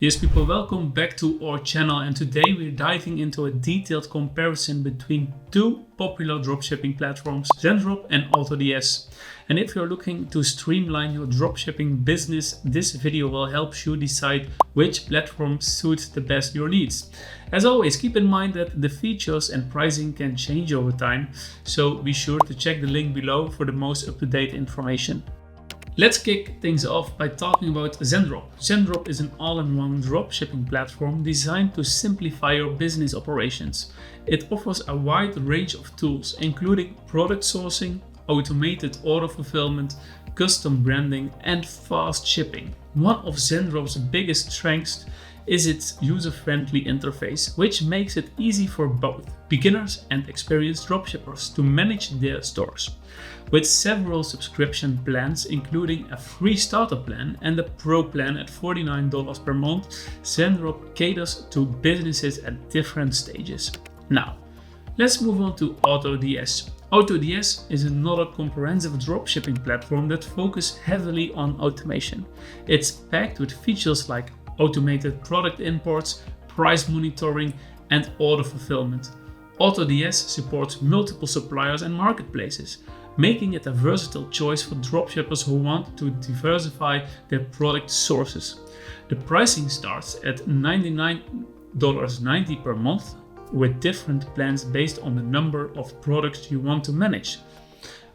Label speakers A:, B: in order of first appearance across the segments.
A: Yes, people, welcome back to our channel, and today we're diving into a detailed comparison between two popular dropshipping platforms, Zendrop and AutoDS. And if you're looking to streamline your dropshipping business, this video will help you decide which platform suits the best your needs. As always, keep in mind that the features and pricing can change over time, so be sure to check the link below for the most up-to-date information. Let's kick things off by talking about Zendrop. Zendrop is an all-in-one dropshipping platform designed to simplify your business operations. It offers a wide range of tools, including product sourcing, automated order fulfillment, custom branding, and fast shipping. One of Zendrop's biggest strengths is its user-friendly interface, which makes it easy for both beginners and experienced dropshippers to manage their stores. With several subscription plans, including a free starter plan and a pro plan at $49 per month, Zendrop caters to businesses at different stages. Now, let's move on to AutoDS. AutoDS is another comprehensive dropshipping platform that focuses heavily on automation. It's packed with features like automated product imports, price monitoring, and order fulfillment. AutoDS supports multiple suppliers and marketplaces, making it a versatile choice for dropshippers who want to diversify their product sources. The pricing starts at $99.90 per month, with different plans based on the number of products you want to manage.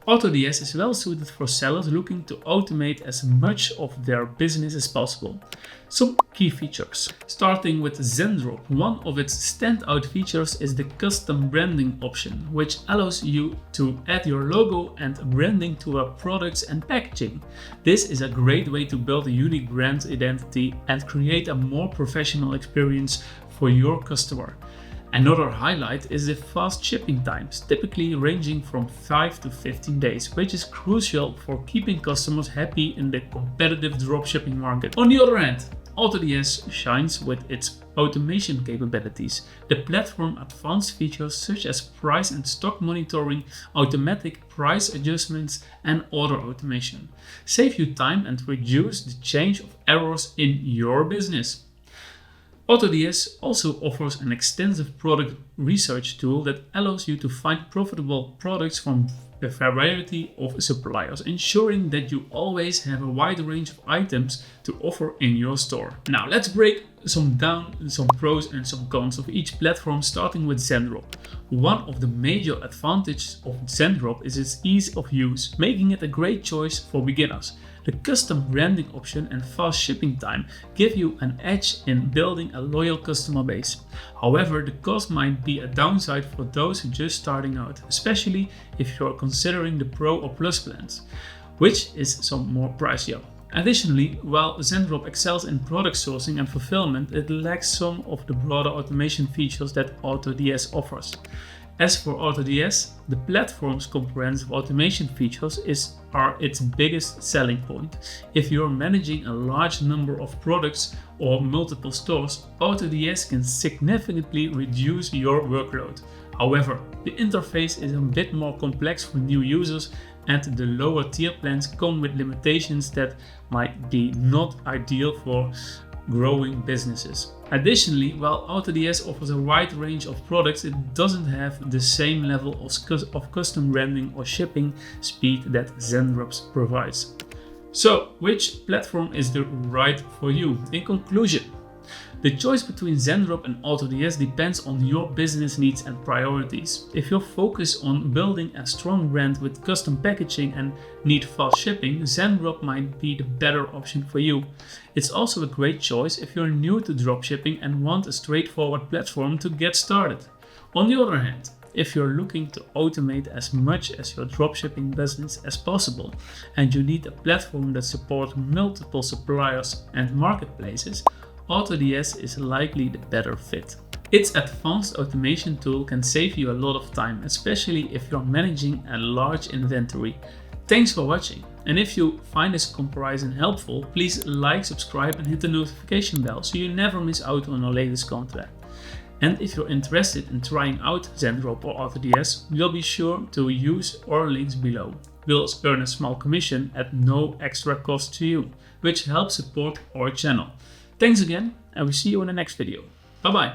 A: AutoDS is well suited for sellers looking to automate as much of their business as possible. Some key features. Starting with Zendrop, one of its standout features is the custom branding option, which allows you to add your logo and branding to our products and packaging. This is a great way to build a unique brand identity and create a more professional experience for your customer. Another highlight is the fast shipping times, typically ranging from 5 to 15 days, which is crucial for keeping customers happy in the competitive dropshipping market. On the other hand, AutoDS shines with its automation capabilities. The platform advanced features such as price and stock monitoring, automatic price adjustments, and order automation save you time and reduce the chance of errors in your business. AutoDS also offers an extensive product research tool that allows you to find profitable products from a variety of suppliers, ensuring that you always have a wide range of items to offer in your store. Now let's break some pros and some cons of each platform, starting with Zendrop. One of the major advantages of Zendrop is its ease of use, making it a great choice for beginners. The custom branding option and fast shipping time give you an edge in building a loyal customer base. However, the cost might be a downside for those who are just starting out, especially if you're considering the Pro or Plus plans, which is some more pricier. Additionally, while Zendrop excels in product sourcing and fulfillment, it lacks some of the broader automation features that AutoDS offers. As for AutoDS, the platform's comprehensive automation features are its biggest selling point. If you're managing a large number of products or multiple stores, AutoDS can significantly reduce your workload. However, the interface is a bit more complex for new users, and the lower tier plans come with limitations that might be not ideal for growing businesses. Additionally, while AutoDS offers a wide range of products, it doesn't have the same level of custom branding or shipping speed that Zendrop provides. So, which platform is the right for you? In conclusion, the choice between Zendrop and AutoDS depends on your business needs and priorities. If you're focused on building a strong brand with custom packaging and need fast shipping, Zendrop might be the better option for you. It's also a great choice if you're new to dropshipping and want a straightforward platform to get started. On the other hand, if you're looking to automate as much as your dropshipping business as possible and you need a platform that supports multiple suppliers and marketplaces, AutoDS is likely the better fit. Its advanced automation tool can save you a lot of time, especially if you're managing a large inventory. Thanks for watching, and if you find this comparison helpful, please like, subscribe and hit the notification bell so you never miss out on our latest content. And if you're interested in trying out Zendrop or AutoDS, we'll be sure to use our links below. We'll earn a small commission at no extra cost to you, which helps support our channel. Thanks again, and we see you in the next video. Bye bye.